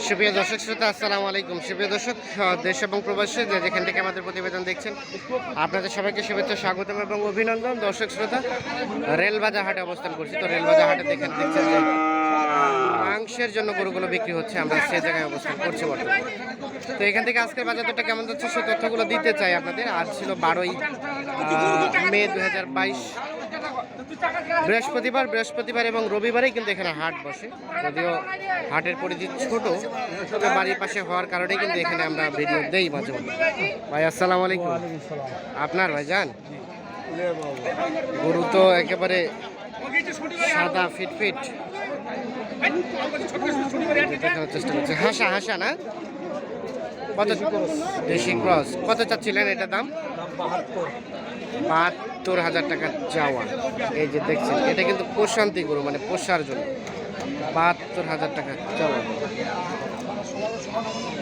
সুপ্রিয় দর্শক শ্রোতা, আসসালামু আলাইকুম। সুপ্রিয় দর্শক, দেশ এবং প্রবাসী যে যেখান থেকে আমাদের প্রতিবেদন দেখছেন, আপনাদের সবাইকে শুভেচ্ছা, স্বাগতম এবং অভিনন্দন। দর্শক শ্রোতা, রেলবাজার হাটে অবস্থান করছি। তো রেলবাজার হাটে দেখছেন যে মাংসের জন্য গরুগুলো বিক্রি হচ্ছে, আমরা সে জায়গায় অবস্থান করছি বর্তমানে। তো এখান থেকে আজকের বাজার দরটা কেমন যাচ্ছে সেই তথ্যগুলো দিতে চাই আপনাদের। আজ ছিল 12ই মে 2022, বৃহস্পতিবার এবং রবিবারেই কিন্তু এখানে হাট বসে। যদিও হাটের পরিধি ছোট, তবে বাড়ির পাশে হওয়ার কারণে কিন্তু এখানে আমরা ভিডিও দেই মাঝে মাঝে। ভাই আসসালামু আলাইকুম। আপনার ভাই যান গরু তো একেবারে সাদা ফিট দেখানোর চেষ্টা করছে। হাসা না, কত দেশি ক্রস, কত চাচ্ছিলেন এটা দাম? 72,000 টাকা চাওয়া। এই যে দেখছেন, এটা কিন্তু প্রশান্তি গরু, মানে পোষার জন্য 72,000 টাকা চাওয়া।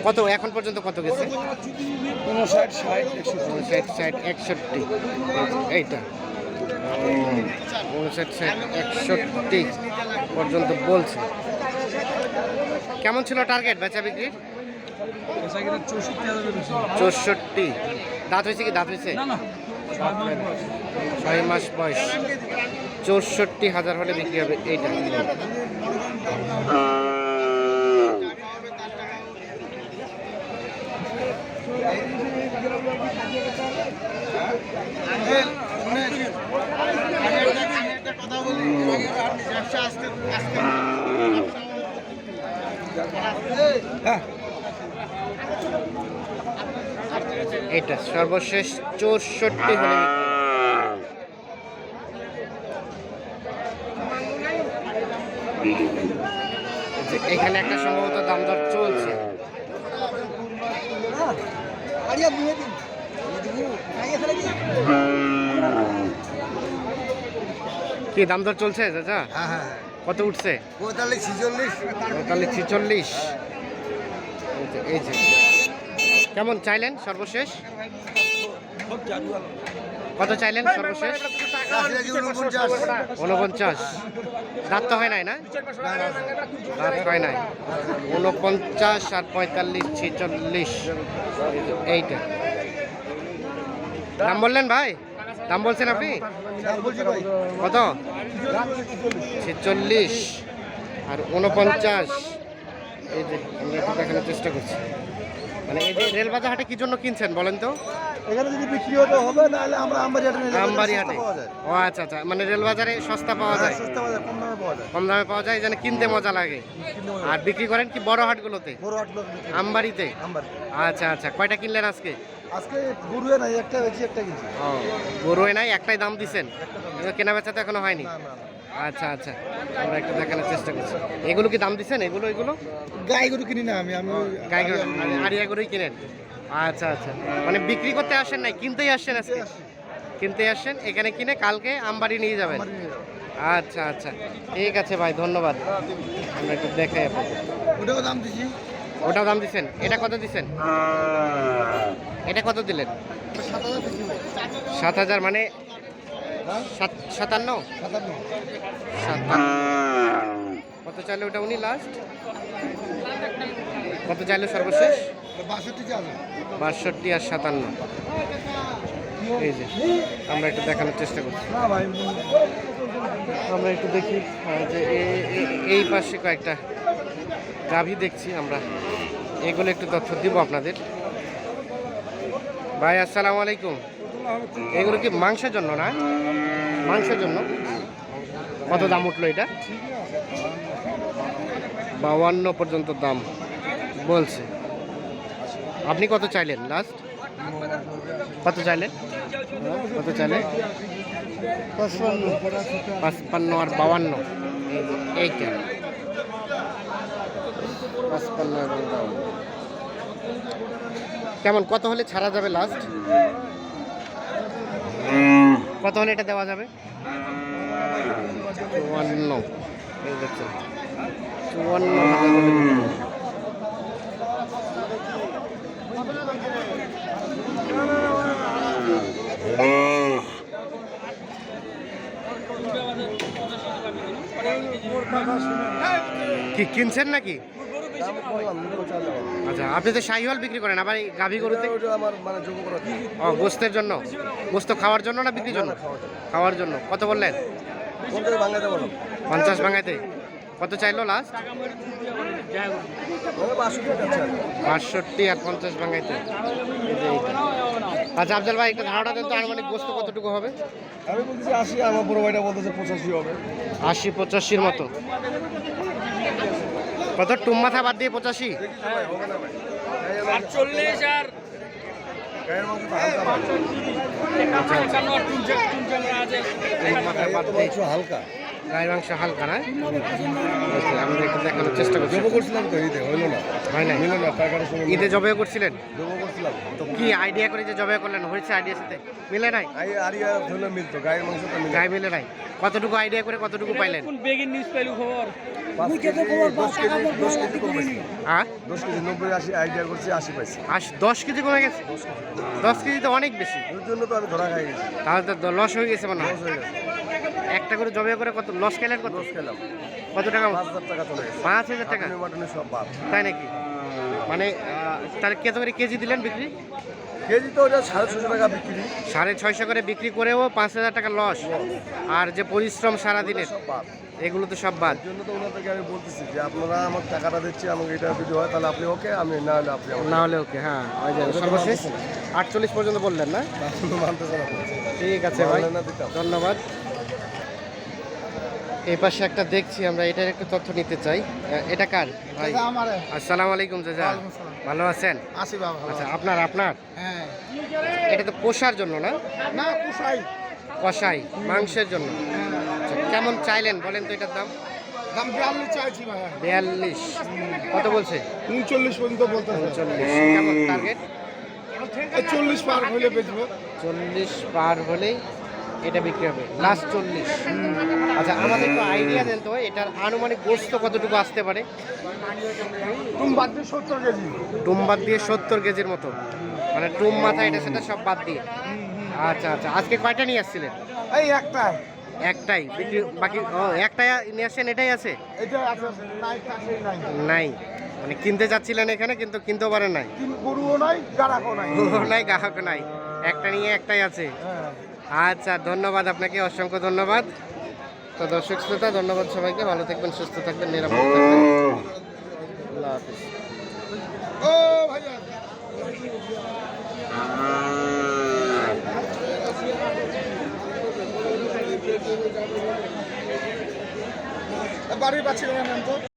কত এখন পর্যন্ত কত গেছে? 59, 60, 61 এইটা 59, 61 পর্যন্ত বলছে। কেমন ছিল টার্গেট বেচা বিক্রির? 64। দাঁত হয়েছে কি? দাঁত হয়েছে 6 মাস বয়স। 64,000 হলে বিক্রি হবে এইটা। এটা সর্বশেষ 64 হলে এখানে একটা সম্ভবত দাম দর চলছে। কি দাম দর চলছে চাচা? কত উঠছে? 45, 46। এই যে কেমন চাইলেন সর্বশেষ? কত চাইলেন সর্বশেষ? 49। দাঁত তো হয় নাই না? দাঁত হয় নাই। 49 আর 45, 46 এইটা দাম বললেন ভাই? দাম বলছেন আপনি? কত? 46 আর 49। এই যে আমরা একটু দেখানোর চেষ্টা করছি। মানে এই যে রেলবাজার হাটে কি জন্য কিনছেন বলেন তো? এখানে যদি বিক্রি হতে হবে, নাহলে আমরা আমবাড়ি হাটে নিয়ে আমবাড়ি হাটে। ও আচ্ছা, মানে রেলবাজারে সস্তা পাওয়া যায়, সস্তা বাজার, কম দামে পাওয়া যায়। কম দামে পাওয়া যায়, যেন কিনতে মজা লাগে। আর বিক্রি করেন কি বড় হাটগুলোতে? বড় হাটগুলো আমবাড়িতে। আচ্ছা, কয়টা কিনলেন আজকে? আজকে গরুয়ে নাই, একটা বেশি একটা কিনছি। ও, গরুয়ে নাই, একটাই দাম দিছেন? কেনা বেচা তো এখনো হয়নি? না। আচ্ছা, আমরা একটু দেখানোর চেষ্টা করছি। এগুলো কি দাম দিচ্ছেন? এগুলো গাই গরু কিনি না আমি গাই গরু, আড়িয়া গরুই কিনেন? আচ্ছা, মানে বিক্রি করতে আসেন নাই, কিনতেই আসছেন আজকে? কিনতে আসছেন, এখানে কিনে কালকে আমবাড়ি নিয়ে যাবেন? আচ্ছা, ঠিক আছে ভাই, ধন্যবাদ। আমরা একটু দেখাই আপনাদের। ওটাও দাম দিছি। ওটাও দাম দিচ্ছেন? এটা কত দিচ্ছেন? এটা কত দিলেন? 7,000 মানে 57। কত চাইলে ওটা উনি লাস্ট? কত চাইলে সর্বশেষ? 62 আর 57। এই যে আমরা একটু দেখানোর চেষ্টা করছি। আমরা একটু দেখি যে এই পাশে কয়েকটা গাভী দেখছি আমরা, এগুলো একটু তথ্য দিব আপনাদের। ভাই আসসালামু আলাইকুম। এগুলো কি মাংসের জন্য না? মাংসের জন্য। কত দাম উঠলো এটা? 52 পর্যন্ত দাম বলছে। আপনি কত চাইলেন লাস্ট? কত চাইলেন? 55 আর 52। এইটা 55 এবং 52। কেমন, কত হলে ছাড়া যাবে লাস্ট? কত হলে এটা দেওয়া যাবে? 54। এই দেখছেন 54,000। কি কিনছেন নাকি? আচ্ছা, আপনি তো শাহিওয়াল বিক্রি করেন, আবার এই গাভী গরুতে ও গোস্তের জন্য, গোস্ত খাওয়ার জন্য না বিক্রির জন্য? খাওয়ার জন্য। কত বললেন? 50 ভাঙাইতে। কত চাইলো লাস্ট? 62 আর 50 ভাঙাইতে। এই যে এইটা। আচ্ছা আফজাল ভাই, একটা ধারণা দেন তো আনুমানিক গোস্ত কতটুকু হবে? আমি বলতেছি 80, আমার বড় ভাইটা বলতেছে 85 হবে। 80-85-র মতো। কত টুম মাথা বাদ দিয়ে 85? 48 আর গায়ের মাংস তো হালকা পাবে। টুম মাথা বাদ দিয়ে হালকা গায়ের মাংস হালকা না? আচ্ছা, আমরা একটু দেখানোর চেষ্টা করছি। জব করছিলাম তো ঈদে, হইলো না, হয় না? মিলো না, টাকার সময় ঈদে জবে করছিলেন? জব করছিলাম তো কি আইডিয়া করে যে জবে করলেন, হয়েছে আইডিয়ার সাথে? মিলে নাই? আরিয়া ধরলে মিলতো, গায়ের মাংসটা মিলে গায়ে মিলে নাই। কতটুকু আইডিয়া করে কতটুকু পাইলেন? কোন বেগিন নিউজ পাইলু খবর 5 কেজি 10 কেজি কম পাইছি। হ্যাঁ 10 কেজি 90-80 আইডিয়া করছি, 80 পাইছি। 10 কেজি কমে গেছে? 10 কেজি তো অনেক বেশি। এর জন্য তো আমি ধরা খাই গেছি, তাহলে তো লস হয়ে গেছে মনে হয়। লস হয়ে গেছে। একটা করে জবে করে কত লস খেলেন? কত লস খেলাম, কত টাকা? 5000 টাকা চলে গেছে। 5000 টাকা? আপনি মাটনে সব বাদ। তাই নাকি? মানে তাহলে কত করে কেজি দিলেন বিক্রি? কেজি তো ওটা 650 টাকা বিক্রি, 650 করে বিক্রি করেও 5000 টাকা লস। আর যে পরিশ্রম সারাদিনের, সব বাদ। এগুলো তো সব বাদ। এর জন্য তো ওনাদেরকে আমি বলতেছি যে আপনারা আমার টাকাটা দিচ্ছি, আমাকে এটা যদি হয় তাহলে আপনি ওকে, আমি না হলে আপনি আমাকে। না হলে ওকে, হ্যাঁ ওই যে সর্বশেষ 48 পর্যন্ত বললেন না? কিন্তু মানতেছে না। ঠিক আছে ভাই, মানলে না দিতাম। ধন্যবাদ। এই পাশে একটা দেখছি আমরা, এটার একটু তথ্য নিতে চাই। এটা কার ভাই? আমারে আসসালামু আলাইকুম চাচা, ওয়ালাইকুম আসসালাম। ভালো আছেন? আসি বাবা। আচ্ছা, আপনার আপনার হ্যাঁ, এটা তো পোষার জন্য না? না কুসাই কষাই মাংসের জন্য। আচ্ছা, কেমন চাইলেন বলেন তো এটার দাম? দাম 42 চাইছি ভাই। 42। কত বলছে? 39 পর্যন্ত বলতেছে। 39। কেমন টার্গেট? 40 পার হইলে বেচবো। 40 পার হলেই এটা বিক্রি হবে, লাস্ট 40। আচ্ছা, আমাদের একটু আইডিয়া দেন তো এটার আনুমানিক গোস্ত কতটুকু আসতে পারে? তুমি বাদ দিয়ে 70 কেজি। টুম বাদ দিয়ে 70 কেজির মতো, মানে টুম মাথা এটা সেটা সব বাদ দিয়ে। আচ্ছা আচ্ছা, আজকে কয়টা নিয়ে আসছিলেন? এই একটা একটাই বিক্রি, বাকি একটাই নিয়ে আসছেন, এটাই আছে? এটা আছে, নাই কাছে নাই। নাই, মানে কিনতে যাচ্ছিলেন এখানে কিন্তু কিনতেও পারেন নাই? গরুও নাই, গাড়াকও নাই। গরু নাই, গ্রাহক নাই, একটা নিয়ে একটাই আছে। হ্যাঁ। আচ্ছা, ধন্যবাদ আপনাকে, অসংখ্য ধন্যবাদ। তো দর্শক শ্রোতা, ধন্যবাদ সবাইকে, ভালো থাকবেন, সুস্থ থাকবেন, নিরাপদ থাকবেন। আল্লাহ হাফিজ। ও ভাইয়া বাড়ির পাচ্ছিলাম তো।